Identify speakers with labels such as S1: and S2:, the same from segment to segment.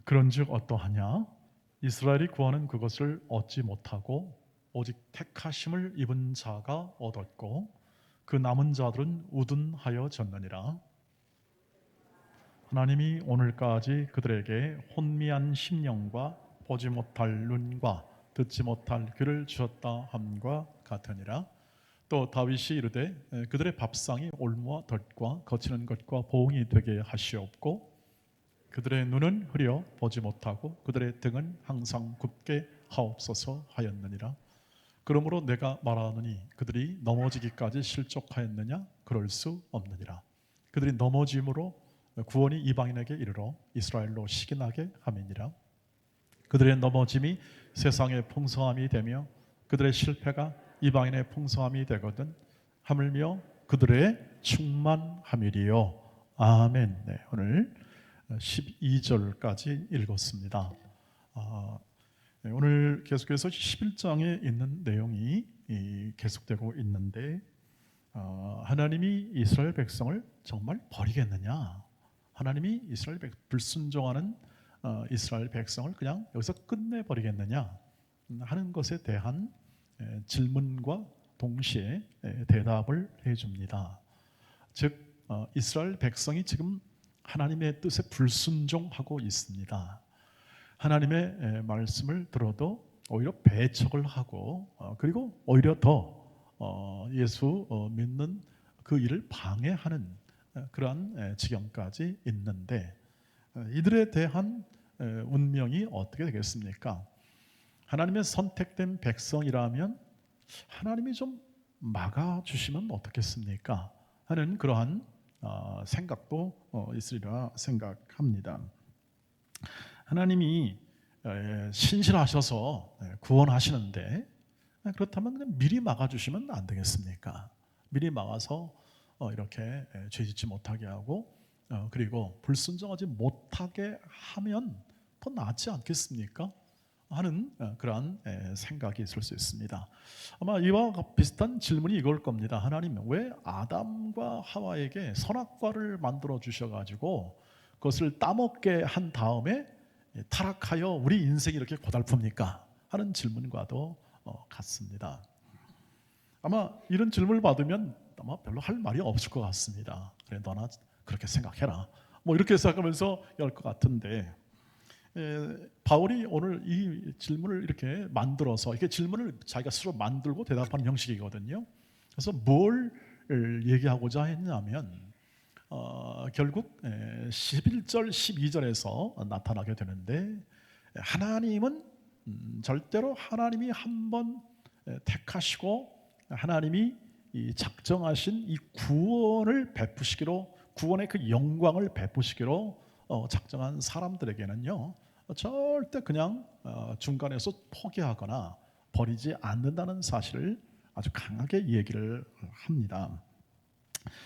S1: 그런즉 어떠하냐? 이스라엘이 구하는 그것을 얻지 못하고 오직 택하심을 입은 자가 얻었고 그 남은 자들은 우둔하여졌느니라. 하나님이 오늘까지 그들에게 혼미한 심령과 보지 못할 눈과 듣지 못할 귀를 주셨다 함과 같으니라. 또 다윗이 이르되 그들의 밥상이 올무와 덫과 거치는 것과 보응이 되게 하시옵고 그들의 눈은 흐려 보지 못하고 그들의 등은 항상 굽게 하옵소서 하였느니라. 그러므로 내가 말하노니 그들이 넘어지기까지 실족하였느냐? 그럴 수 없느니라. 그들이 넘어짐으로 구원이 이방인에게 이르러 이스라엘로 시기나게 함이니라. 그들의 넘어짐이 세상의 풍성함이 되며 그들의 실패가 이방인의 풍성함이 되거든 하물며 그들의 충만함이리요. 아멘. 네, 오늘 12절까지 읽었습니다. 네, 오늘 계속해서 11장에 있는 내용이 계속되고 있는데 하나님이 이스라엘 백성을 정말 버리겠느냐? 하나님이 불순종하는 이스라엘 백성을 그냥 여기서 끝내버리겠느냐 하는 것에 대한 질문과 동시에 대답을 해줍니다. 즉 이스라엘 백성이 지금 하나님의 뜻에 불순종하고 있습니다. 하나님의 말씀을 들어도 오히려 배척을 하고 그리고 오히려 더 예수 믿는 그 일을 방해하는 그러한 지경까지 있는데 이들에 대한 운명이 어떻게 되겠습니까? 하나님의 선택된 백성이라면 하나님이 좀 막아주시면 어떻겠습니까? 하는 그러한 생각도 있으리라 생각합니다. 하나님이 신실하셔서 구원하시는데 그렇다면 그냥 미리 막아주시면 안 되겠습니까? 미리 막아서 이렇게 죄짓지 못하게 하고 그리고 불순종하지 못하게 하면 더 낫지 않겠습니까? 하는 그러한 생각이 있을 수 있습니다. 아마 이와 비슷한 질문이 이걸 겁니다. 하나님 왜 아담과 하와에게 선악과를 만들어 주셔가지고 그것을 따먹게 한 다음에 타락하여 우리 인생이 이렇게 고달픕니까? 하는 질문과도 같습니다. 아마 이런 질문을 받으면 아마 별로 할 말이 없을 것 같습니다. 그래 너나 그렇게 생각해라. 뭐 이렇게 생각하면서 할 것 같은데 바울이 오늘 이 질문을 이렇게 만들어서 이게 질문을 자기가 스스로 만들고 대답하는 형식이거든요. 그래서 뭘 얘기하고자 했냐면 결국 11절 12절에서 나타나게 되는데 하나님은 절대로 하나님이 한번 택하시고 하나님이 이 작정하신 이 구원을 베푸시기로 구원의 그 영광을 베푸시기로 작정한 사람들에게는요 절대 그냥 중간에서 포기하거나 버리지 않는다는 사실을 아주 강하게 얘기를 합니다.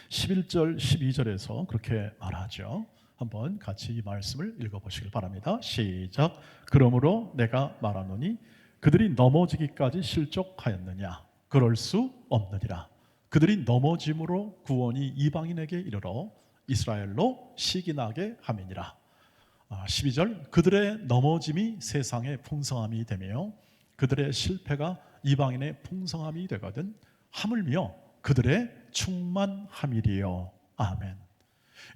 S1: 11절 12절에서 그렇게 말하죠. 한번 같이 이 말씀을 읽어보시길 바랍니다. 시작. 그러므로 내가 말하노니 그들이 넘어지기까지 실족하였느냐? 그럴 수 없느니라. 그들이 넘어짐으로 구원이 이방인에게 이르러 이스라엘로 시기나게 함이니라. 12절 그들의 넘어짐이 세상의 풍성함이 되며 그들의 실패가 이방인의 풍성함이 되거든 하물며 그들의 충만함이리요. 아멘.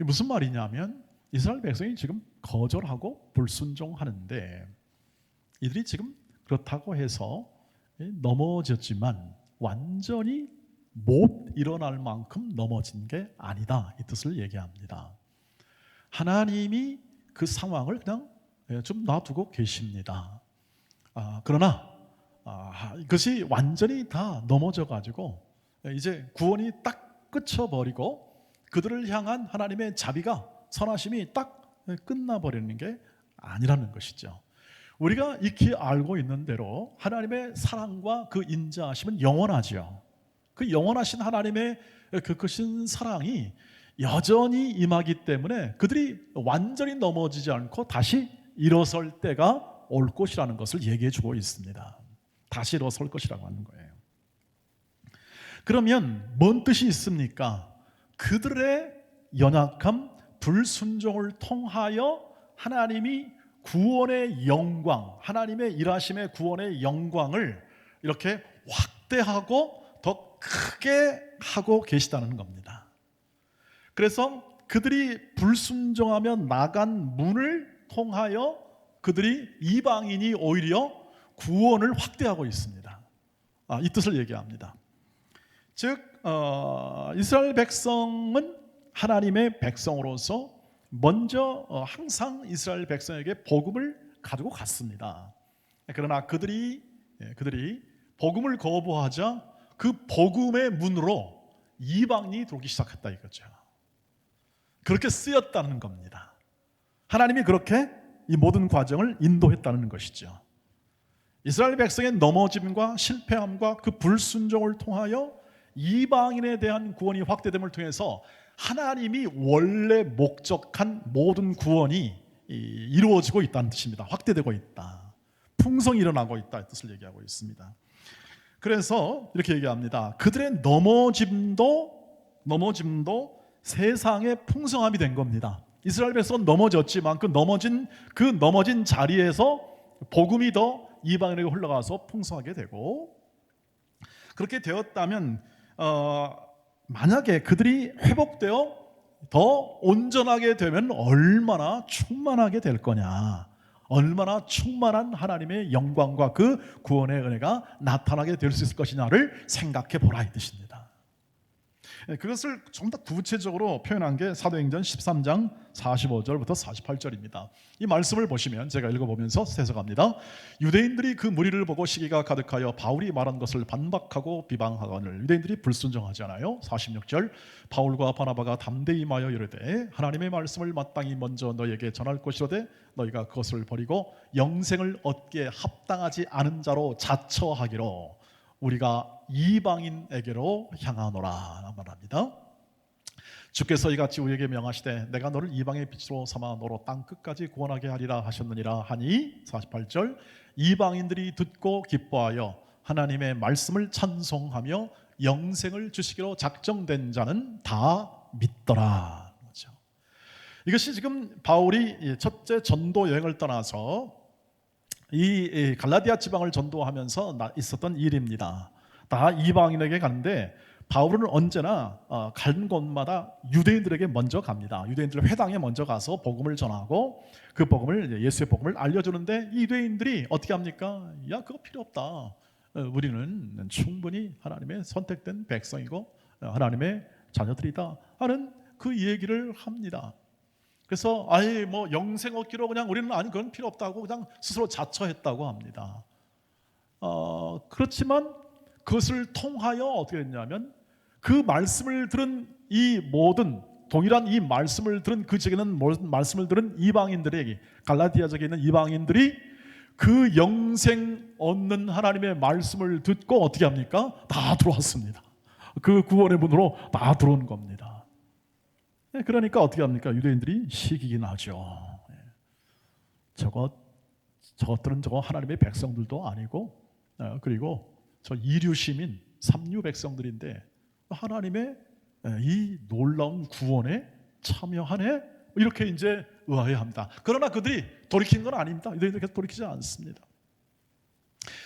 S1: 무슨 말이냐면 이스라엘 백성이 지금 거절하고 불순종하는데 이들이 지금 그렇다고 해서 넘어졌지만 완전히 못 일어날 만큼 넘어진 게 아니다 이 뜻을 얘기합니다. 하나님이 그 상황을 그냥 좀 놔두고 계십니다. 그러나 이것이 완전히 다 넘어져 가지고 이제 구원이 딱 끝쳐버리고 그들을 향한 하나님의 자비가 선하심이 딱 끝나버리는 게 아니라는 것이죠. 우리가 익히 알고 있는 대로 하나님의 사랑과 그 인자하심은 영원하죠. 그 영원하신 하나님의 그 크신 사랑이 여전히 임하기 때문에 그들이 완전히 넘어지지 않고 다시 일어설 때가 올 것이라는 것을 얘기해 주고 있습니다. 다시 일어설 것이라고 하는 거예요. 그러면 뭔 뜻이 있습니까? 그들의 연약함, 불순종을 통하여 하나님이 구원의 영광, 하나님의 일하심의 구원의 영광을 이렇게 확대하고 더 크게 하고 계시다는 겁니다. 그래서 그들이 불순종하며 나간 문을 통하여 그들이 이방인이 오히려 구원을 확대하고 있습니다. 이 뜻을 얘기합니다. 즉 이스라엘 백성은 하나님의 백성으로서 먼저 항상 이스라엘 백성에게 복음을 가지고 갔습니다. 그러나 그들이 복음을 거부하자 그 복음의 문으로 이방인이 들어오기 시작했다 이거죠. 그렇게 쓰였다는 겁니다. 하나님이 그렇게 이 모든 과정을 인도했다는 것이죠. 이스라엘 백성의 넘어짐과 실패함과 그 불순종을 통하여 이방인에 대한 구원이 확대됨을 통해서 하나님이 원래 목적한 모든 구원이 이루어지고 있다는 뜻입니다. 확대되고 있다. 풍성이 일어나고 있다 이 뜻을 얘기하고 있습니다. 그래서 이렇게 얘기합니다. 그들의 넘어짐도 세상의 풍성함이 된 겁니다. 이스라엘 백성은 넘어졌지만 그 넘어진 자리에서 복음이 더 이방인에게 흘러가서 풍성하게 되고, 그렇게 되었다면 만약에 그들이 회복되어 더 온전하게 되면 얼마나 충만하게 될 거냐, 얼마나 충만한 하나님의 영광과 그 구원의 은혜가 나타나게 될 수 있을 것이냐를 생각해 보라 이 뜻입니다. 그것을 좀 더 구체적으로 표현한 게 사도행전 13장 45절부터 48절입니다. 이 말씀을 보시면 제가 읽어보면서 해석합니다. 유대인들이 그 무리를 보고 시기가 가득하여 바울이 말한 것을 반박하고 비방하거늘 유대인들이 불순종하지 않아요. 46절 바울과 바나바가 담대히 말하여 이르되 하나님의 말씀을 마땅히 먼저 너에게 전할 것이로되 너희가 그것을 버리고 영생을 얻기에 합당하지 않은 자로 자처하기로 우리가 이방인에게로 향하노라 말합니다. 주께서 이같이 우리에게 명하시되 내가 너를 이방의 빛으로 삼아 너로 땅 끝까지 구원하게 하리라 하셨느니라 하니 48절 이방인들이 듣고 기뻐하여 하나님의 말씀을 찬송하며 영생을 주시기로 작정된 자는 다 믿더라. 그렇죠. 이것이 지금 바울이 첫째 전도 여행을 떠나서 이 갈라디아 지방을 전도하면서 있었던 일입니다. 다 이방인에게 가는데 바울은 언제나 가는 곳마다 유대인들에게 먼저 갑니다. 유대인들 회당에 먼저 가서 복음을 전하고 그 복음을 예수의 복음을 알려주는데 이 유대인들이 어떻게 합니까? 야 그거 필요 없다. 우리는 충분히 하나님의 선택된 백성이고 하나님의 자녀들이다 하는 그 얘기를 합니다. 그래서 아예 뭐 영생 얻기로 그냥 우리는 아니 그건 필요 없다고 그냥 스스로 자처했다고 합니다. 그렇지만 그것을 통하여 어떻게 됐냐면 그 말씀을 들은 이 모든 동일한 이 말씀을 들은 그 지역에는 말씀을 들은 이방인들에게 갈라디아 지역에 있는 이방인들이 그 영생 얻는 하나님의 말씀을 듣고 어떻게 합니까? 다 들어왔습니다. 그 구원의 문으로 다 들어온 겁니다. 그러니까 어떻게 합니까? 유대인들이 시기긴 하죠. 저것들은 하나님의 백성들도 아니고 그리고 저 이류 시민 삼류 백성들인데 하나님의 이 놀라운 구원에 참여하네 이렇게 이제 의아해합니다. 그러나 그들이 돌이킨 건 아닙니다. 유대인들이 계속 돌이키지 않습니다.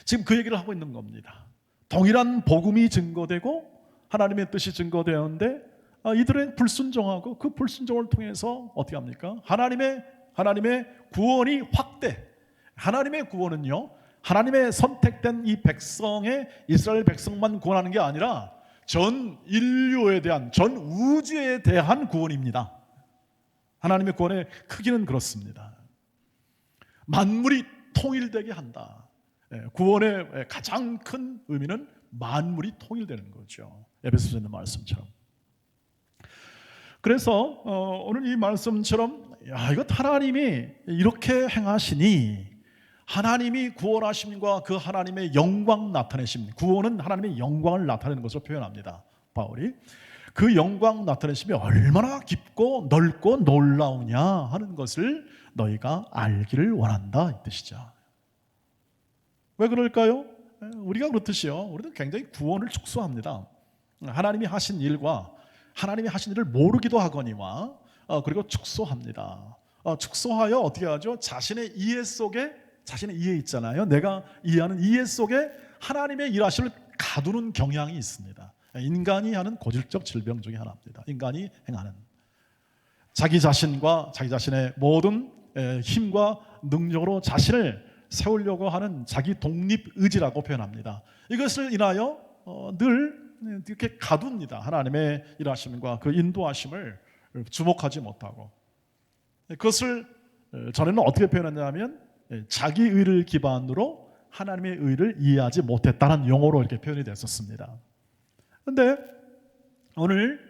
S1: 지금 그 얘기를 하고 있는 겁니다. 동일한 복음이 증거되고 하나님의 뜻이 증거되었는데 이들은 불순종하고 그 불순종을 통해서 어떻게 합니까? 하나님의 구원이 확대. 하나님의 구원은요, 하나님의 선택된 이 백성의 이스라엘 백성만 구원하는 게 아니라 전 인류에 대한, 전 우주에 대한 구원입니다. 하나님의 구원의 크기는 그렇습니다. 만물이 통일되게 한다. 구원의 가장 큰 의미는 만물이 통일되는 거죠. 에베소서에 있는 말씀처럼. 그래서 오늘 이 말씀처럼 이것 하나님이 이렇게 행하시니 하나님이 구원하심과 그 하나님의 영광 나타내심, 구원은 하나님의 영광을 나타내는 것으로 표현합니다. 바울이 그 영광 나타내심이 얼마나 깊고 넓고 놀라우냐 하는 것을 너희가 알기를 원한다 이 뜻이죠. 왜 그럴까요? 우리가 그렇듯이요, 우리는 굉장히 구원을 축소합니다. 하나님이 하신 일과 하나님이 하신 일을 모르기도 하거니와 그리고 축소합니다. 축소하여 어떻게 하죠? 자신의 이해 속에, 자신의 이해 있잖아요. 내가 이해하는 이해 속에 하나님의 일하심을 가두는 경향이 있습니다. 인간이 하는 고질적 질병 중에 하나입니다. 인간이 행하는 자기 자신과 자기 자신의 모든 힘과 능력으로 자신을 세우려고 하는 자기 독립 의지라고 표현합니다. 이것을 인하여 늘 이렇게 가둡니다. 하나님의 일하심과 그 인도하심을 주목하지 못하고, 그것을 전에는 어떻게 표현했냐면 자기 의를 기반으로 하나님의 의를 이해하지 못했다는 용어로 이렇게 표현이 됐었습니다. 그런데 오늘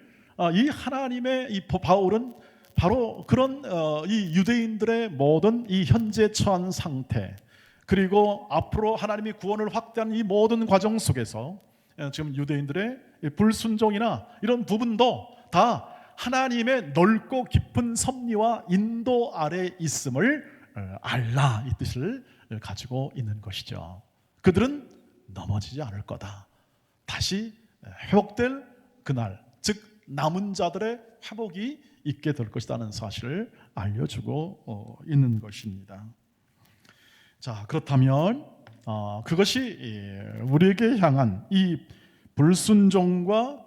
S1: 이 하나님의 이 바울은 바로 그런 이 유대인들의 모든 이 현재 처한 상태, 그리고 앞으로 하나님이 구원을 확대하는 이 모든 과정 속에서 지금 유대인들의 불순종이나 이런 부분도 다 하나님의 넓고 깊은 섭리와 인도 아래 있음을 알라, 이 뜻을 가지고 있는 것이죠. 그들은 넘어지지 않을 거다. 다시 회복될 그날, 즉 남은 자들의 회복이 있게 될 것이라는 사실을 알려주고 있는 것입니다. 자, 그렇다면 그것이 우리에게 향한 이 불순종과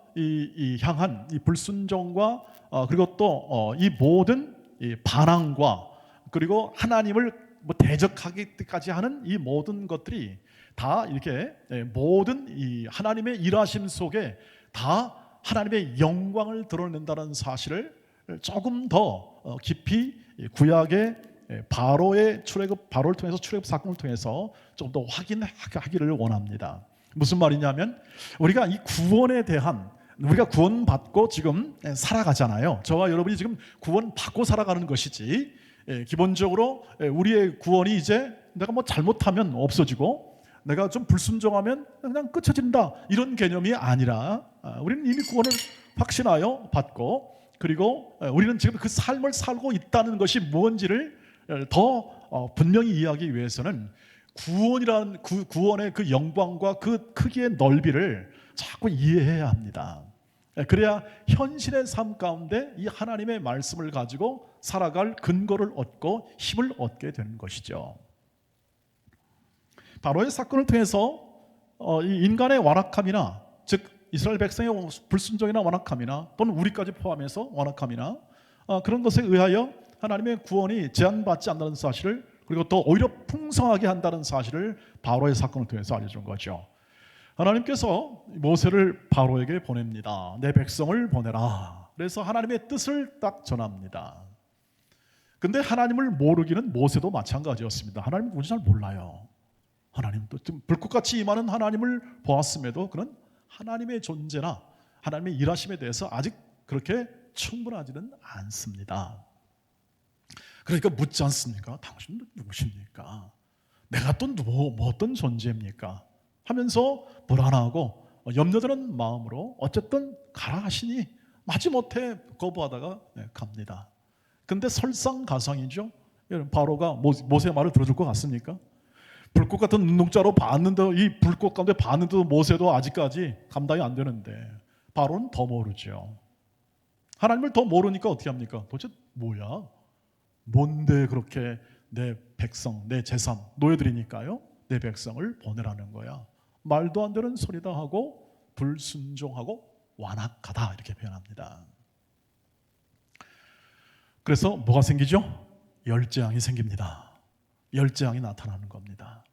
S1: 향한 이 불순종과 그리고 또 이 모든 이 반항과 그리고 하나님을 대적하기까지 하는 이 모든 것들이 다 이렇게 모든 이 하나님의 일하심 속에 다 하나님의 영광을 드러낸다는 사실을 조금 더 깊이 구약의 바로의 출애굽, 바로를 통해서 출애굽 사건을 통해서 좀 더 확인하기를 원합니다. 무슨 말이냐면 우리가 이 구원에 대한, 우리가 구원받고 지금 살아가잖아요. 저와 여러분이 지금 구원받고 살아가는 것이지, 기본적으로 우리의 구원이 이제 내가 뭐 잘못하면 없어지고 내가 좀 불순종하면 그냥 끝쳐진다, 이런 개념이 아니라 우리는 이미 구원을 확신하여 받고, 그리고 우리는 지금 그 삶을 살고 있다는 것이 무엇인지를 더 분명히 이해하기 위해서는 구원이라는 구원의 그 영광과 그 크기의 넓이를 자꾸 이해해야 합니다. 그래야 현실의 삶 가운데 이 하나님의 말씀을 가지고 살아갈 근거를 얻고 힘을 얻게 되는 것이죠. 바로의 사건을 통해서 이 인간의 완악함이나, 즉 이스라엘 백성의 불순종이나 완악함이나, 또는 우리까지 포함해서 완악함이나 그런 것에 의하여 하나님의 구원이 제한받지 않는다는 사실을, 그리고 또 오히려 풍성하게 한다는 사실을 바로의 사건을 통해서 알려준 거죠. 하나님께서 모세를 바로에게 보냅니다. 내 백성을 보내라. 그래서 하나님의 뜻을 딱 전합니다. 근데 하나님을 모르기는 모세도 마찬가지였습니다. 하나님을 뭔지 잘 몰라요. 하나님도 불꽃같이 임하는 하나님을 보았음에도 그는 하나님의 존재나 하나님의 일하심에 대해서 아직 그렇게 충분하지는 않습니다. 그러니까 묻지 않습니까? 당신은 누구십니까? 내가 또 어떤 존재입니까? 하면서 불안하고 염려되는 마음으로 어쨌든 가라 하시니 마지못해 거부하다가 갑니다. 근데 설상가상이죠. 바로가 모세의 말을 들어줄 것 같습니까? 불꽃 같은 눈동자로 봤는데, 이 불꽃 가운데 봤는데도 모세도 아직까지 감당이 안 되는데 바로는 더 모르죠. 하나님을 더 모르니까 어떻게 합니까? 도대체 뭐야? 뭔데 그렇게 내 백성, 내 재산, 노예들이니까요, 내 백성을 보내라는 거야. 말도 안 되는 소리다 하고 불순종하고 완악하다, 이렇게 표현합니다. 그래서 뭐가 생기죠? 열재앙이 생깁니다. 열재앙이 나타나는 겁니다.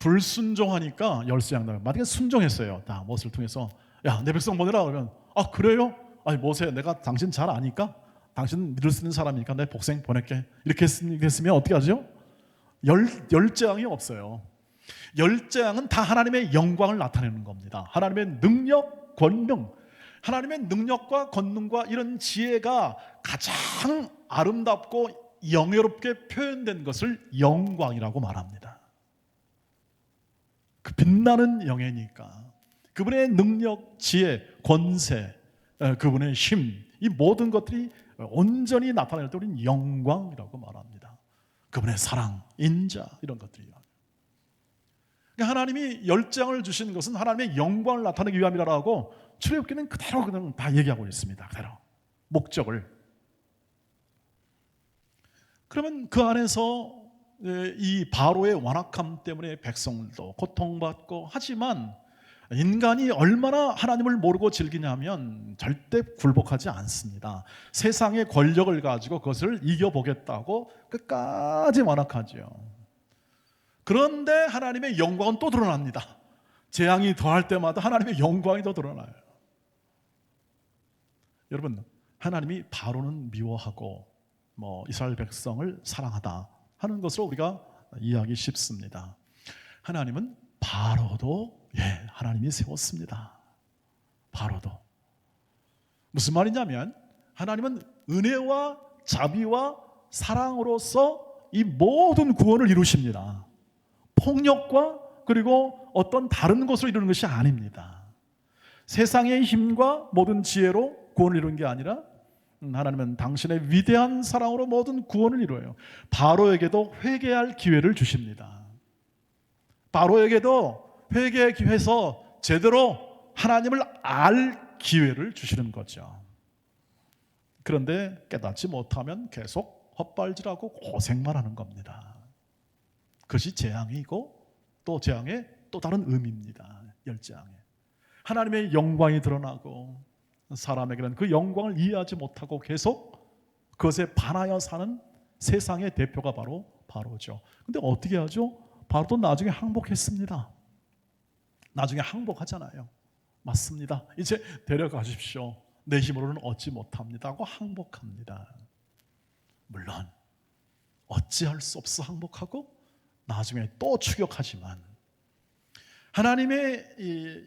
S1: 불순종하니까 열재앙 나요. 만약에 순종했어요, 다 모세를 통해서, 야, 내 백성 보내라 그러면, 아 그래요? 아니 모세, 내가 당신 잘 아니까, 당신 믿을 수 있는 사람이니까 내 복생 보낼게, 이렇게 했으면 어떻게 하죠? 열재앙이 없어요. 열재앙은 다 하나님의 영광을 나타내는 겁니다. 하나님의 능력, 권능, 하나님의 능력과 권능과 이런 지혜가 가장 아름답고 영예롭게 표현된 것을 영광이라고 말합니다. 그 빛나는 영예니까 그분의 능력, 지혜, 권세, 그분의 힘, 이 모든 것들이 온전히 나타낼 때 우리는 영광이라고 말합니다. 그분의 사랑, 인자, 이런 것들이요. 하나님이 열장을 주신 것은 하나님의 영광을 나타내기 위함이라고 출애굽기는 그대로 그냥 다 얘기하고 있습니다. 그대로 목적을. 그러면 그 안에서 이 바로의 완악함 때문에 백성들도 고통받고, 하지만 인간이 얼마나 하나님을 모르고 즐기냐면 절대 굴복하지 않습니다. 세상의 권력을 가지고 그것을 이겨보겠다고 끝까지 완악하죠. 그런데 하나님의 영광은 또 드러납니다. 재앙이 더할 때마다 하나님의 영광이 더 드러나요. 여러분, 하나님이 바로는 미워하고 이스라엘 백성을 사랑하다 하는 것으로 우리가 이해하기 쉽습니다. 하나님은 바로도 하나님이 세웠습니다. 바로도. 무슨 말이냐면 하나님은 은혜와 자비와 사랑으로서 이 모든 구원을 이루십니다. 폭력과 그리고 어떤 다른 것으로 이루는 것이 아닙니다. 세상의 힘과 모든 지혜로 구원을 이루는 게 아니라 하나님은 당신의 위대한 사랑으로 모든 구원을 이루어요. 바로에게도 회개할 기회를 주십니다. 바로에게도 회개의 기회에서 제대로 하나님을 알 기회를 주시는 거죠. 그런데 깨닫지 못하면 계속 헛발질하고 고생만 하는 겁니다. 그것이 재앙이고 또 재앙의 또 다른 의미입니다. 열재앙에 하나님의 영광이 드러나고 사람에게는 그 영광을 이해하지 못하고 계속 그것에 반하여 사는 세상의 대표가 바로 바로죠. 근데 어떻게 하죠? 바로도 나중에 항복했습니다. 나중에 항복하잖아요. 맞습니다. 이제 데려가십시오. 내 힘으로는 얻지 못합니다 하고 항복합니다. 물론 어찌할 수 없어 항복하고 나중에 또 추격하지만 하나님의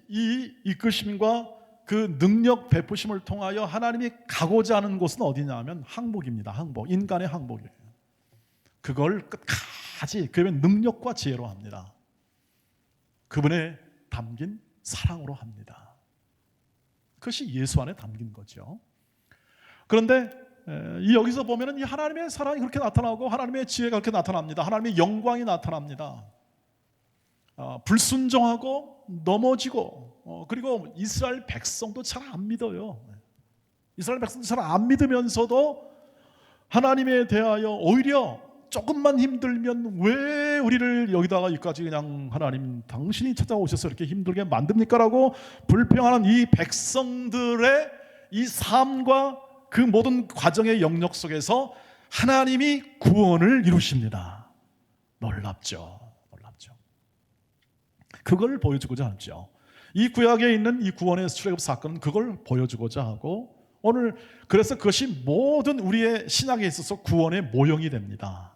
S1: 이 이끄심과 그 능력 베푸심을 통하여 하나님이 가고자 하는 곳은 어디냐 하면 항복입니다. 항복, 인간의 항복이에요. 그걸 끝까지 그의 능력과 지혜로 합니다. 그분의 담긴 사랑으로 합니다. 그것이 예수 안에 담긴 거죠. 그런데 여기서 보면은 이 하나님의 사랑이 그렇게 나타나고 하나님의 지혜가 그렇게 나타납니다. 하나님의 영광이 나타납니다. 불순종하고 넘어지고 그리고 이스라엘 백성도 잘 안 믿어요. 이스라엘 백성도 잘 안 믿으면서도 하나님에 대하여 오히려 조금만 힘들면 왜 우리를 여기다가 여기까지 그냥 하나님 당신이 찾아오셔서 이렇게 힘들게 만듭니까? 라고 불평하는 이 백성들의 이 삶과 그 모든 과정의 영역 속에서 하나님이 구원을 이루십니다. 놀랍죠. 놀랍죠. 그걸 보여주고자 하죠. 이 구약에 있는 이 구원의 출애굽 사건은 그걸 보여주고자 하고 오늘 그래서 그것이 모든 우리의 신약에 있어서 구원의 모형이 됩니다.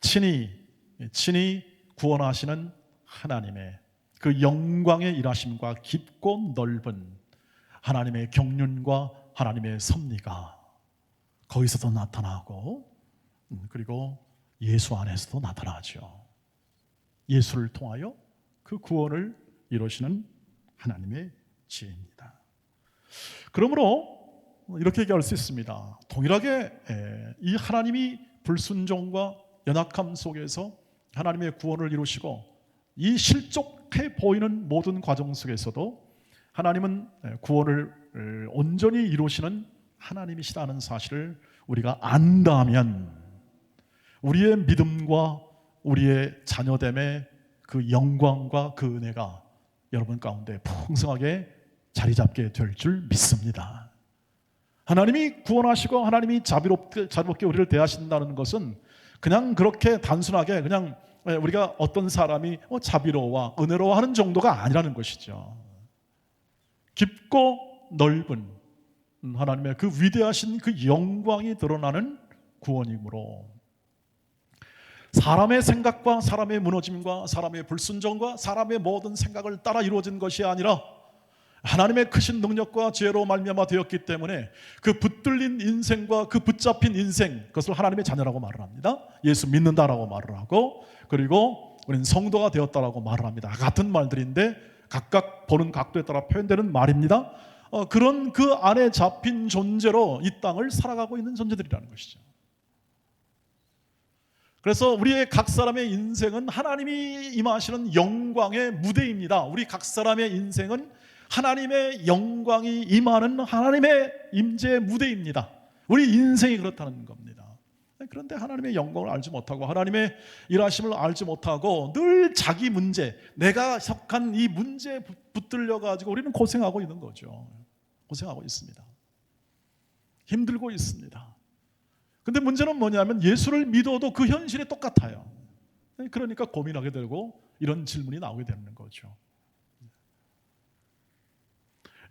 S1: 친히 구원하시는 하나님의 그 영광의 일하심과 깊고 넓은 하나님의 경륜과 하나님의 섭리가 거기서도 나타나고 그리고 예수 안에서도 나타나죠. 예수를 통하여 그 구원을 이루시는 하나님의 지혜입니다. 그러므로 이렇게 얘기할 수 있습니다. 동일하게 이 하나님이 불순종과 연약함 속에서 하나님의 구원을 이루시고 이 실족해 보이는 모든 과정 속에서도 하나님은 구원을 온전히 이루시는 하나님이시라는 사실을 우리가 안다면 우리의 믿음과 우리의 자녀됨의 그 영광과 그 은혜가 여러분 가운데 풍성하게 자리 잡게 될 줄 믿습니다. 하나님이 구원하시고 하나님이 자비롭게 우리를 대하신다는 것은 그냥 그렇게 단순하게 그냥 우리가 어떤 사람이 자비로워 은혜로워 하는 정도가 아니라는 것이죠. 깊고 넓은 하나님의 그 위대하신 그 영광이 드러나는 구원이므로 사람의 생각과 사람의 무너짐과 사람의 불순종과 사람의 모든 생각을 따라 이루어진 것이 아니라 하나님의 크신 능력과 지혜로 말미암아 되었기 때문에 그 붙들린 인생과 그 붙잡힌 인생 그것을 하나님의 자녀라고 말을 합니다. 예수 믿는다라고 말을 하고 그리고 우리는 성도가 되었다라고 말을 합니다. 같은 말들인데 각각 보는 각도에 따라 표현되는 말입니다. 그런 그 안에 잡힌 존재로 이 땅을 살아가고 있는 존재들이라는 것이죠. 그래서 우리의 각 사람의 인생은 하나님이 임하시는 영광의 무대입니다. 우리 각 사람의 인생은 하나님의 영광이 임하는 하나님의 임재의 무대입니다. 우리 인생이 그렇다는 겁니다. 그런데 하나님의 영광을 알지 못하고 하나님의 일하심을 알지 못하고 늘 자기 문제, 내가 속한 이 문제에 붙들려 가지고 우리는 고생하고 있는 거죠. 고생하고 있습니다. 힘들고 있습니다. 근데 문제는 뭐냐면 예수를 믿어도 그 현실이 똑같아요. 그러니까 고민하게 되고 이런 질문이 나오게 되는 거죠.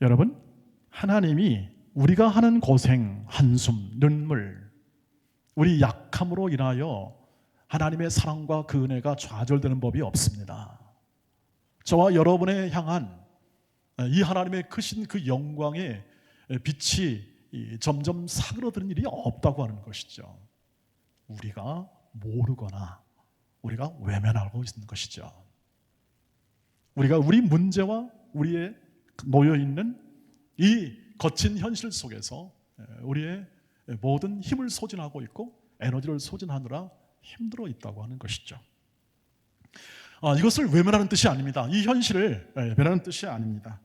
S1: 여러분, 하나님이 우리가 하는 고생, 한숨, 눈물, 우리 약함으로 인하여 하나님의 사랑과 그 은혜가 좌절되는 법이 없습니다. 저와 여러분의 향한 이 하나님의 크신 그 영광의 빛이 점점 사그러드는 일이 없다고 하는 것이죠. 우리가 모르거나 우리가 외면하고 있는 것이죠. 우리가 우리 문제와 우리의 놓여있는 이 거친 현실 속에서 우리의 모든 힘을 소진하고 있고 에너지를 소진하느라 힘들어 있다고 하는 것이죠. 이것을 외면하는 뜻이 아닙니다. 이 현실을 외면하는 뜻이 아닙니다.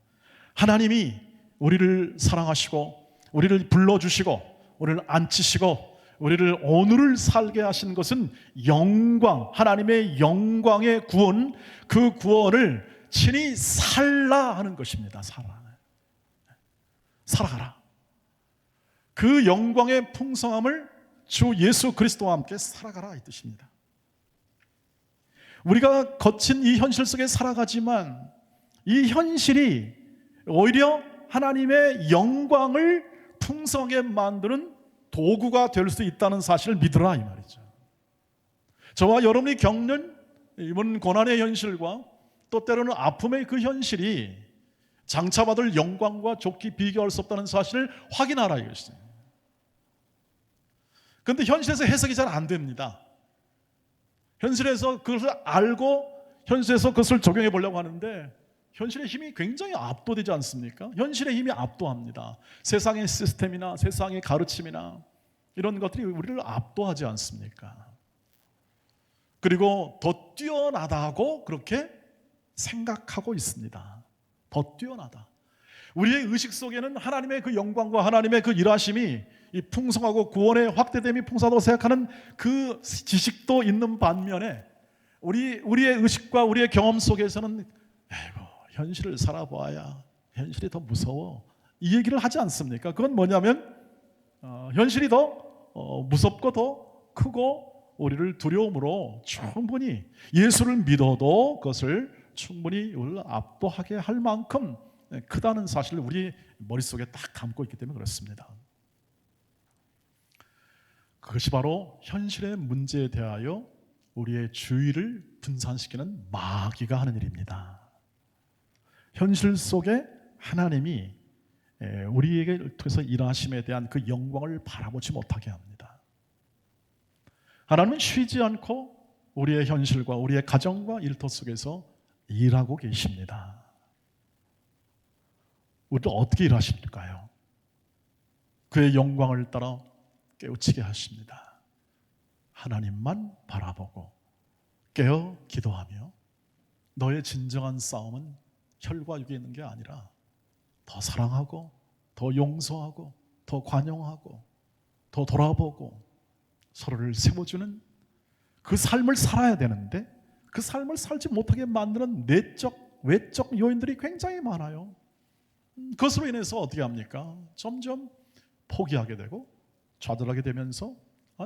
S1: 하나님이 우리를 사랑하시고 우리를 불러주시고 우리를 앉히시고 우리를 오늘을 살게 하신 것은 영광, 하나님의 영광의 구원, 그 구원을 친히 살라 하는 것입니다. 살아가라. 그 영광의 풍성함을 주 예수 그리스도와 함께 살아가라 이 뜻입니다. 우리가 거친 이 현실 속에 살아가지만 이 현실이 오히려 하나님의 영광을 풍성하게 만드는 도구가 될 수 있다는 사실을 믿으라 이 말이죠. 저와 여러분이 겪는 이번 고난의 현실과 또 때로는 아픔의 그 현실이 장차받을 영광과 좋게 비교할 수 없다는 사실을 확인하라 이것이죠. 그런데 현실에서 해석이 잘 안 됩니다. 현실에서 그것을 알고 현실에서 그것을 적용해 보려고 하는데 현실의 힘이 굉장히 압도되지 않습니까? 현실의 힘이 압도합니다. 세상의 시스템이나 세상의 가르침이나 이런 것들이 우리를 압도하지 않습니까? 그리고 더 뛰어나다고 그렇게 생각하고 있습니다. 더 뛰어나다. 우리의 의식 속에는 하나님의 그 영광과 하나님의 그 일하심이 이 풍성하고 구원의 확대됨이 풍성하다고 생각하는 그 지식도 있는 반면에 우리의 의식과 우리의 경험 속에서는 현실을 살아봐야 현실이 더 무서워 이 얘기를 하지 않습니까? 그건 뭐냐면 현실이 더 무섭고 더 크고 우리를 두려움으로 충분히 예수를 믿어도 그것을 충분히 우리를 압도하게 할 만큼 크다는 사실을 우리 머릿속에 딱 담고 있기 때문에 그렇습니다. 그것이 바로 현실의 문제에 대하여 우리의 주의를 분산시키는 마귀가 하는 일입니다. 현실 속에 하나님이 우리에게 통해서 일하심에 대한 그 영광을 바라보지 못하게 합니다. 하나님은 쉬지 않고 우리의 현실과 우리의 가정과 일터 속에서 일하고 계십니다. 우리를 어떻게 일하십니까요? 그의 영광을 따라 깨우치게 하십니다. 하나님만 바라보고 깨어 기도하며 너의 진정한 싸움은 혈과 육에 있는 게 아니라 더 사랑하고 더 용서하고 더 관용하고 더 돌아보고 서로를 세워주는 그 삶을 살아야 되는데 그 삶을 살지 못하게 만드는 내적, 외적 요인들이 굉장히 많아요. 그것으로 인해서 어떻게 합니까? 점점 포기하게 되고 좌절하게 되면서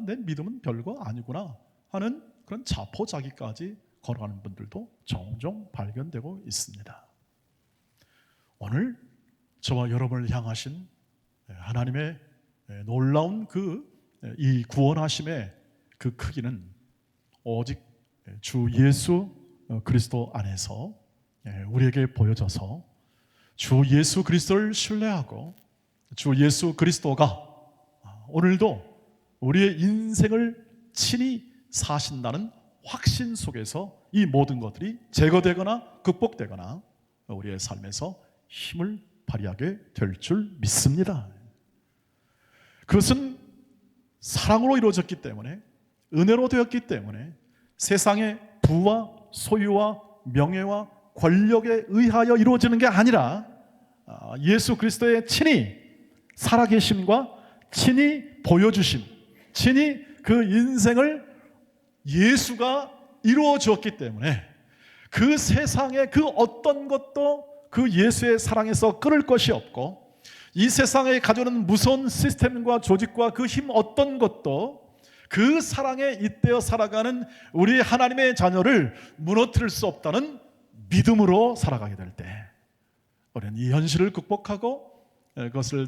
S1: 내 믿음은 별거 아니구나 하는 그런 자포자기까지 걸어가는 분들도 종종 발견되고 있습니다. 오늘 저와 여러분을 향하신 하나님의 놀라운 이 구원하심의 그 크기는 오직 주 예수 그리스도 안에서 우리에게 보여져서 주 예수 그리스도를 신뢰하고 주 예수 그리스도가 오늘도 우리의 인생을 친히 사신다는 확신 속에서 이 모든 것들이 제거되거나 극복되거나 우리의 삶에서 힘을 발휘하게 될 줄 믿습니다. 그것은 사랑으로 이루어졌기 때문에 은혜로 되었기 때문에 세상의 부와 소유와 명예와 권력에 의하여 이루어지는 게 아니라 예수 그리스도의 친히 살아계심과 친히 보여주심, 친히 그 인생을 예수가 이루어 주었기 때문에 그 세상의 그 어떤 것도 그 예수의 사랑에서 끊을 것이 없고, 이 세상에 가져오는 무서운 시스템과 조직과 그 힘 어떤 것도 그 사랑에 잇대어 살아가는 우리 하나님의 자녀를 무너뜨릴 수 없다는 믿음으로 살아가게 될 때, 우리는 이 현실을 극복하고 그것을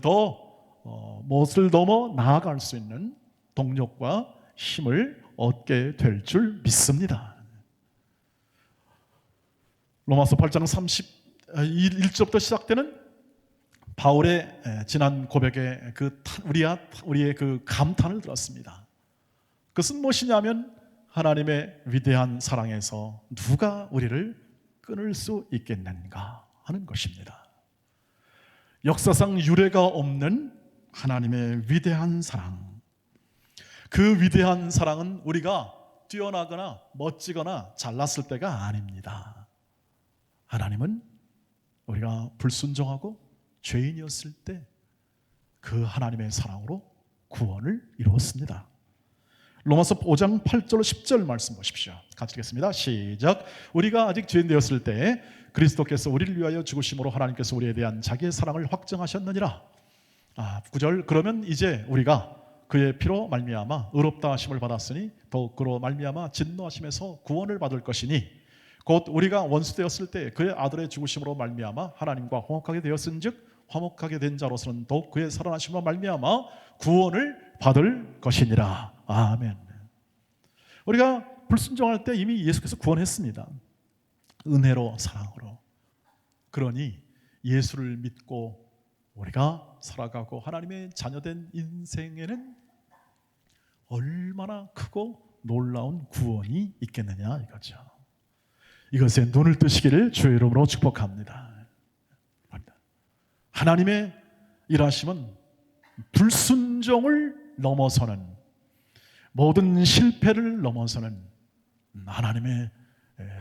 S1: 무엇을 넘어 나아갈 수 있는 동력과 힘을 얻게 될 줄 믿습니다. 로마서 8장 31절부터 시작되는 바울의 지난 고백의 우리의 그 감탄을 들었습니다. 그것은 무엇이냐면 하나님의 위대한 사랑에서 누가 우리를 끊을 수 있겠는가 하는 것입니다. 역사상 유례가 없는 하나님의 위대한 사랑, 그 위대한 사랑은 우리가 뛰어나거나 멋지거나 잘났을 때가 아닙니다. 하나님은 우리가 불순종하고 죄인이었을 때 그 하나님의 사랑으로 구원을 이루었습니다. 로마서 5장 8절 10절 말씀 보십시오. 같이 읽겠습니다. 시작. 우리가 아직 죄인 되었을 때 그리스도께서 우리를 위하여 죽으심으로 하나님께서 우리에 대한 자기의 사랑을 확증하셨느니라. 9절. 그러면 이제 우리가 그의 피로 말미암아 의롭다 하심을 받았으니 더욱 그로 말미암아 진노하심에서 구원을 받을 것이니, 곧 우리가 원수 되었을 때 그의 아들의 죽으심으로 말미암아 하나님과 화목하게 되었은즉 화목하게 된 자로서는 더욱 그의 살아나심으로 말미암아 구원을 받을 것이니라. 아멘. 우리가 불순종할 때 이미 예수께서 구원했습니다. 은혜로, 사랑으로. 그러니 예수를 믿고 우리가 살아가고 하나님의 자녀된 인생에는 얼마나 크고 놀라운 구원이 있겠느냐 이거죠. 이것에 눈을 뜨시기를 주의 이름으로 축복합니다. 하나님의 일하심은 불순종을 넘어서는, 모든 실패를 넘어서는 하나님의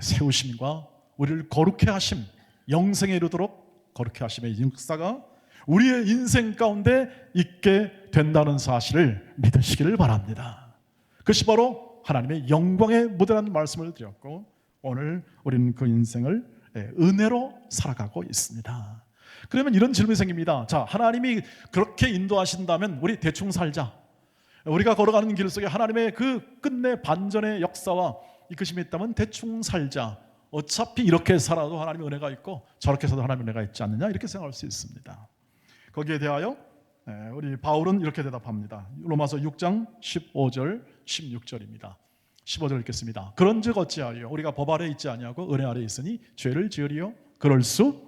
S1: 세우심과 우리를 거룩해 하심, 영생에 이르도록 거룩해 하심의 역사가 우리의 인생 가운데 있게 된다는 사실을 믿으시기를 바랍니다. 그것이 바로 하나님의 영광의 무대라는 말씀을 드렸고, 오늘 우리는 그 인생을 은혜로 살아가고 있습니다. 그러면 이런 질문이 생깁니다. 자, 하나님이 그렇게 인도하신다면 우리 대충 살자. 우리가 걸어가는 길 속에 하나님의 그 끝내 반전의 역사와 이끄심이 있다면 대충 살자. 어차피 이렇게 살아도 하나님의 은혜가 있고 저렇게 살아도 하나님의 은혜가 있지 않느냐, 이렇게 생각할 수 있습니다. 거기에 대하여 우리 바울은 이렇게 대답합니다. 로마서 6장 15절 16절입니다. 15절 읽겠습니다. 그런즉 어찌하리요? 우리가 법 아래 있지 아니하고 은혜 아래 있으니 죄를 지으리요? 그럴 수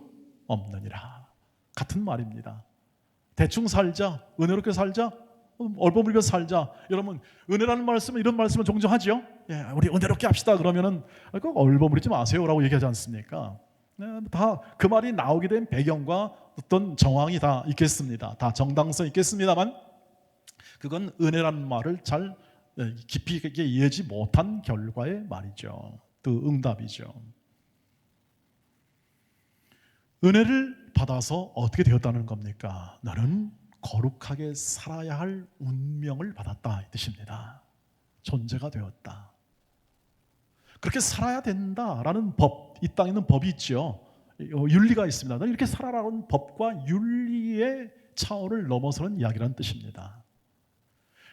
S1: 없느니라. 같은 말입니다. 대충 살자, 은혜롭게 살자, 얼버무리며 살자. 여러분, 은혜라는 말씀은 이런 말씀을 종종 하죠. 우리 은혜롭게 합시다 그러면은 꼭 얼버무리지 마세요라고 얘기하지 않습니까? 다 그 말이 나오게 된 배경과 어떤 정황이 다 있겠습니다. 다 정당성 있겠습니다만, 그건 은혜라는 말을 잘 깊이 있게 이해하지 못한 결과의 말이죠. 그 응답이죠. 은혜를 받아서 어떻게 되었다는 겁니까? 너는 거룩하게 살아야 할 운명을 받았다 이 뜻입니다. 존재가 되었다. 그렇게 살아야 된다라는 법, 이 땅에 있는 법이 있죠. 윤리가 있습니다. 너는 이렇게 살아라는 법과 윤리의 차원을 넘어서는 이야기라는 뜻입니다.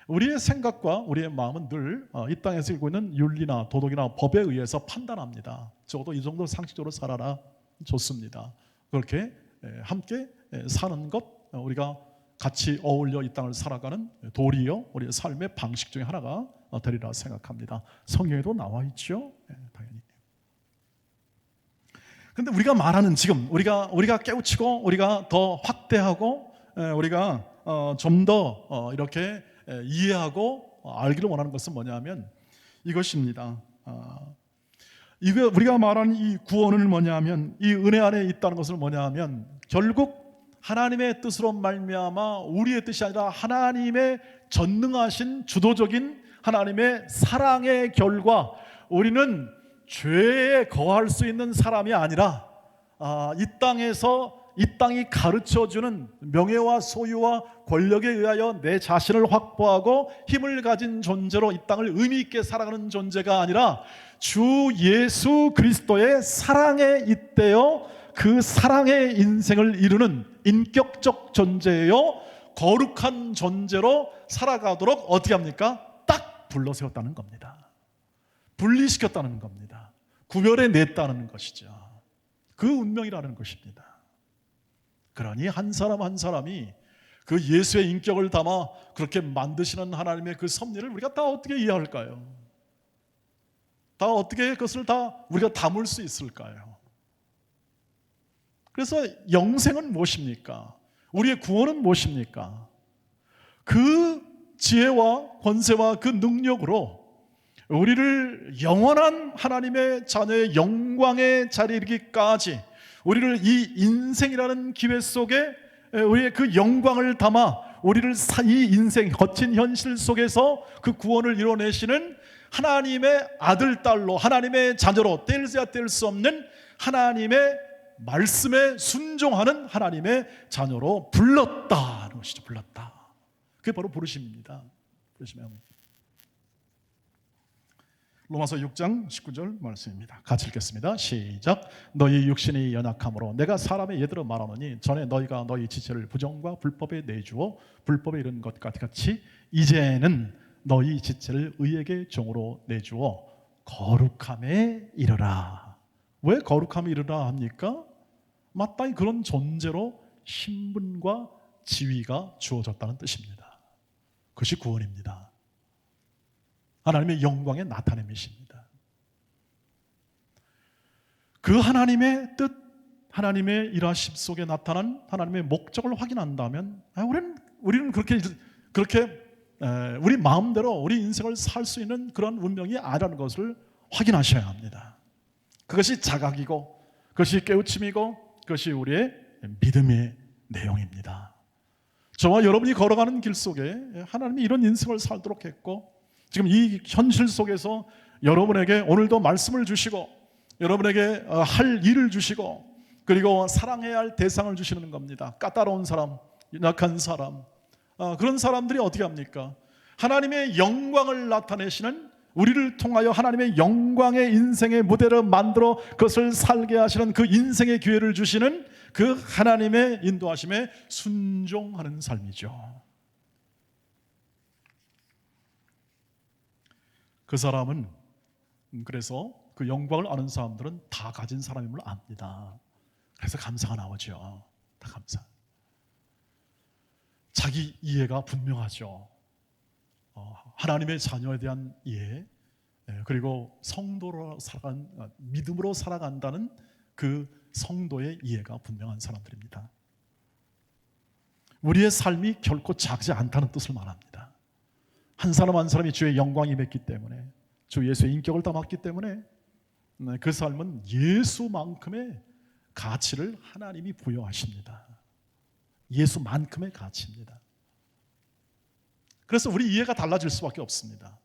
S1: 우리의 생각과 우리의 마음은 늘 이 땅에서 일고 있는 윤리나 도덕이나 법에 의해서 판단합니다. 적어도 이 정도 상식적으로 살아라, 좋습니다. 그렇게 함께 사는 것, 우리가 같이 어울려 이 땅을 살아가는 도리요, 우리의 삶의 방식 중에 하나가 되리라 생각합니다. 성경에도 나와 있죠, 당연히. 그런데 우리가 말하는 지금 우리가 깨우치고 우리가 더 확대하고 우리가 좀 더 이렇게 이해하고 알기를 원하는 것은 뭐냐면 이것입니다. 이거 우리가 말하는 이 구원은 뭐냐면, 이 은혜 안에 있다는 것은 뭐냐면, 결국 하나님의 뜻으로 말미암아 우리의 뜻이 아니라 하나님의 전능하신 주도적인 하나님의 사랑의 결과, 우리는 죄에 거할 수 있는 사람이 아니라 이 땅에서 이 땅이 가르쳐주는 명예와 소유와 권력에 의하여 내 자신을 확보하고 힘을 가진 존재로 이 땅을 의미 있게 살아가는 존재가 아니라 주 예수 그리스도의 사랑에 잇대어 그 사랑의 인생을 이루는 인격적 존재예요. 거룩한 존재로 살아가도록 어떻게 합니까? 딱 둘러세웠다는 겁니다. 분리시켰다는 겁니다. 구별해 냈다는 것이죠. 그 운명이라는 것입니다. 그러니 한 사람 한 사람이 그 예수의 인격을 담아 그렇게 만드시는 하나님의 그 섭리를 우리가 다 어떻게 이해할까요? 다 어떻게 그것을 다 우리가 담을 수 있을까요? 그래서 영생은 무엇입니까? 우리의 구원은 무엇입니까? 그 지혜와 권세와 그 능력으로 우리를 영원한 하나님의 자녀의 영광의 자리에 이르기까지 우리를 이 인생이라는 기회 속에 우리의 그 영광을 담아 우리를 이 인생 거친 현실 속에서 그 구원을 이뤄내시는 하나님의 아들, 딸로 하나님의 자녀로 뗄래야 뗄 수 없는 하나님의 말씀에 순종하는 하나님의 자녀로 불렀다는 것이죠. 불렀다. 그게 바로 부르심입니다. 부르심이야. 로마서 6장 19절 말씀입니다. 같이 읽겠습니다. 시작. 너희 육신이 연약함으로 내가 사람의 예대로 말하노니 전에 너희가 너희 지체를 부정과 불법에 내주어 불법에 이른 것 같이 이제는 너희 지체를 의에게 종으로 내주어 거룩함에 이르라. 왜 거룩함에 이르라 합니까? 마땅히 그런 존재로 신분과 지위가 주어졌다는 뜻입니다. 그것이 구원입니다. 하나님의 영광의 나타냄이십니다. 그 하나님의 뜻, 하나님의 일하심 속에 나타난 하나님의 목적을 확인한다면 우리는 그렇게 우리 마음대로 우리 인생을 살 수 있는 그런 운명이 아니라는 것을 확인하셔야 합니다. 그것이 자각이고 그것이 깨우침이고 그것이 우리의 믿음의 내용입니다. 저와 여러분이 걸어가는 길 속에 하나님이 이런 인생을 살도록 했고 지금 이 현실 속에서 여러분에게 오늘도 말씀을 주시고 여러분에게 할 일을 주시고 그리고 사랑해야 할 대상을 주시는 겁니다. 까다로운 사람, 약한 사람, 그런 사람들이 어떻게 합니까? 하나님의 영광을 나타내시는 우리를 통하여 하나님의 영광의 인생의 무대를 만들어 그것을 살게 하시는 그 인생의 기회를 주시는 그 하나님의 인도하심에 순종하는 삶이죠. 그 사람은 그래서 그 영광을 아는 사람들은 다 가진 사람임을 압니다. 그래서 감사가 나오죠. 다 감사. 자기 이해가 분명하죠. 하나님의 자녀에 대한 이해, 그리고 성도로 살아간 믿음으로 살아간다는 그 성도의 이해가 분명한 사람들입니다. 우리의 삶이 결코 작지 않다는 뜻을 말합니다. 한 사람 한 사람이 주의 영광이 맺기 때문에 주 예수의 인격을 담았기 때문에 그 삶은 예수만큼의 가치를 하나님이 부여하십니다. 예수만큼의 가치입니다. 그래서 우리 이해가 달라질 수밖에 없습니다.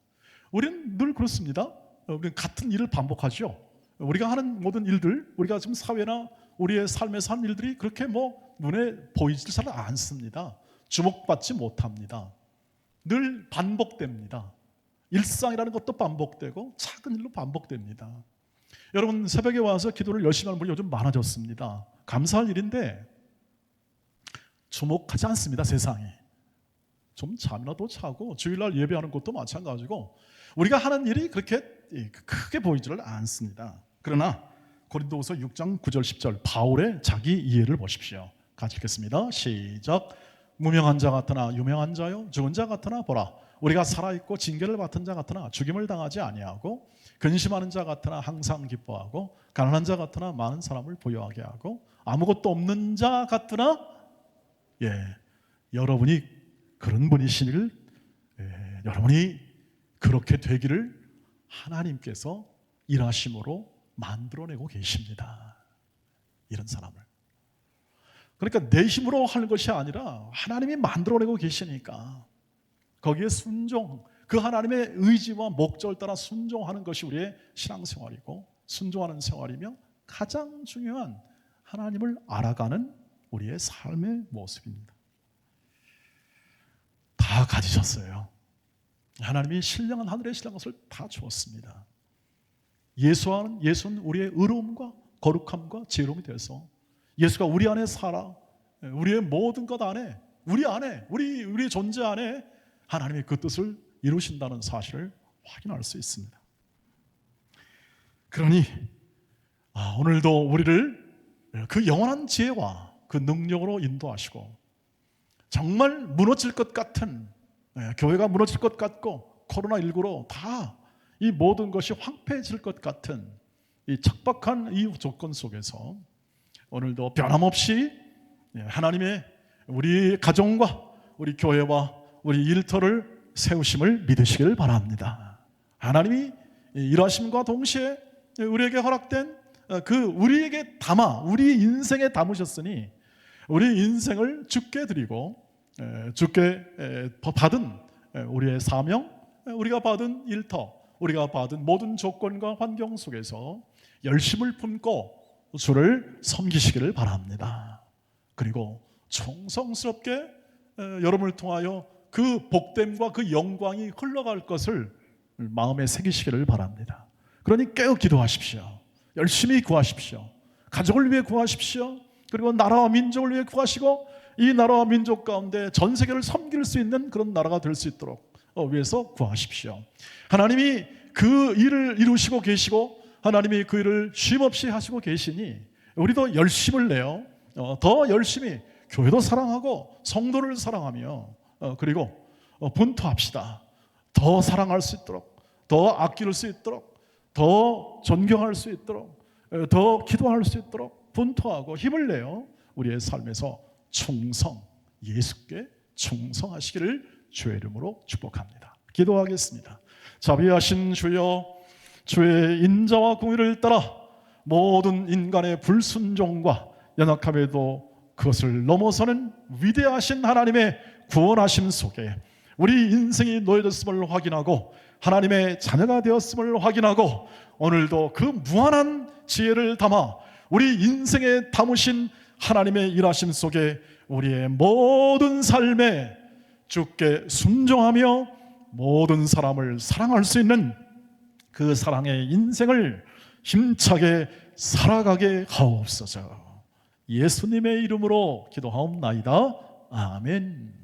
S1: 우리는 늘 그렇습니다. 우리는 같은 일을 반복하죠. 우리가 하는 모든 일들, 우리가 지금 사회나 우리의 삶에서 하는 일들이 그렇게 눈에 보이질 잘 않습니다. 주목받지 못합니다. 늘 반복됩니다. 일상이라는 것도 반복되고 작은 일로 반복됩니다. 여러분 새벽에 와서 기도를 열심히 하는 분이 요즘 많아졌습니다. 감사할 일인데 주목하지 않습니다. 세상이. 좀 잠이라도 자고 주일날 예배하는 것도 마찬가지고 우리가 하는 일이 그렇게 크게 보이지를 않습니다. 그러나 고린도후서 6장 9절 10절 바울의 자기 이해를 보십시오. 같이 읽겠습니다. 시작. 무명한 자 같으나 유명한 자요 죽은 자 같으나 보라 우리가 살아있고 징계를 받은 자 같으나 죽임을 당하지 아니하고 근심하는 자 같으나 항상 기뻐하고 가난한 자 같으나 많은 사람을 부유하게 하고 아무것도 없는 자 같으나 여러분이 그런 분이시기를 여러분이 그렇게 되기를 하나님께서 일하심으로 만들어내고 계십니다. 이런 사람을. 그러니까 내 힘으로 하는 것이 아니라 하나님이 만들어내고 계시니까 거기에 순종, 그 하나님의 의지와 목적을 따라 순종하는 것이 우리의 신앙생활이고 순종하는 생활이며 가장 중요한 하나님을 알아가는 우리의 삶의 모습입니다. 다 가지셨어요. 하나님이 신령한 하늘의 신령한 것을 다 주었습니다. 예수는 우리의 의로움과 거룩함과 지혜로움이 되어서 예수가 우리 안에 살아 우리의 모든 것 안에 우리의 존재 안에 하나님의 그 뜻을 이루신다는 사실을 확인할 수 있습니다. 그러니 오늘도 우리를 그 영원한 지혜와 그 능력으로 인도하시고 정말 무너질 것 같은 교회가 무너질 것 같고 코로나19로 다 이 모든 것이 황폐해질 것 같은 이 척박한 이 조건 속에서 오늘도 변함없이 하나님의 우리 가정과 우리 교회와 우리 일터를 세우심을 믿으시길 바랍니다. 하나님이 일하심과 동시에 우리에게 허락된 우리에게 우리 인생에 담으셨으니 우리 인생을 주께 드리고 주께 받은 우리의 사명, 우리가 받은 일터, 우리가 받은 모든 조건과 환경 속에서 열심을 품고 주를 섬기시기를 바랍니다. 그리고 충성스럽게 여러분을 통하여 그 복됨과 그 영광이 흘러갈 것을 마음에 새기시기를 바랍니다. 그러니 깨어 기도하십시오. 열심히 구하십시오. 가족을 위해 구하십시오. 그리고 나라와 민족을 위해 구하시고 이 나라와 민족 가운데 전 세계를 섬길 수 있는 그런 나라가 될 수 있도록 위해서 구하십시오. 하나님이 그 일을 이루시고 계시고 하나님이 그 일을 쉼없이 하시고 계시니 우리도 열심을 내어 더 열심히 교회도 사랑하고 성도를 사랑하며 그리고 분투합시다. 더 사랑할 수 있도록, 더 아낄 수 있도록, 더 존경할 수 있도록, 더 기도할 수 있도록 분투하고 힘을 내어 우리의 삶에서 예수께 충성하시기를 주의 이름으로 축복합니다. 기도하겠습니다. 자비하신 주여, 주의 인자와 공의를 따라 모든 인간의 불순종과 연약함에도 그것을 넘어서는 위대하신 하나님의 구원하심 속에 우리 인생이 놓여졌음을 확인하고 하나님의 자녀가 되었음을 확인하고 오늘도 그 무한한 지혜를 담아 우리 인생에 담으신 하나님의 일하심 속에 우리의 모든 삶에 주께 순종하며 모든 사람을 사랑할 수 있는 그 사랑의 인생을 힘차게 살아가게 하옵소서. 예수님의 이름으로 기도하옵나이다. 아멘.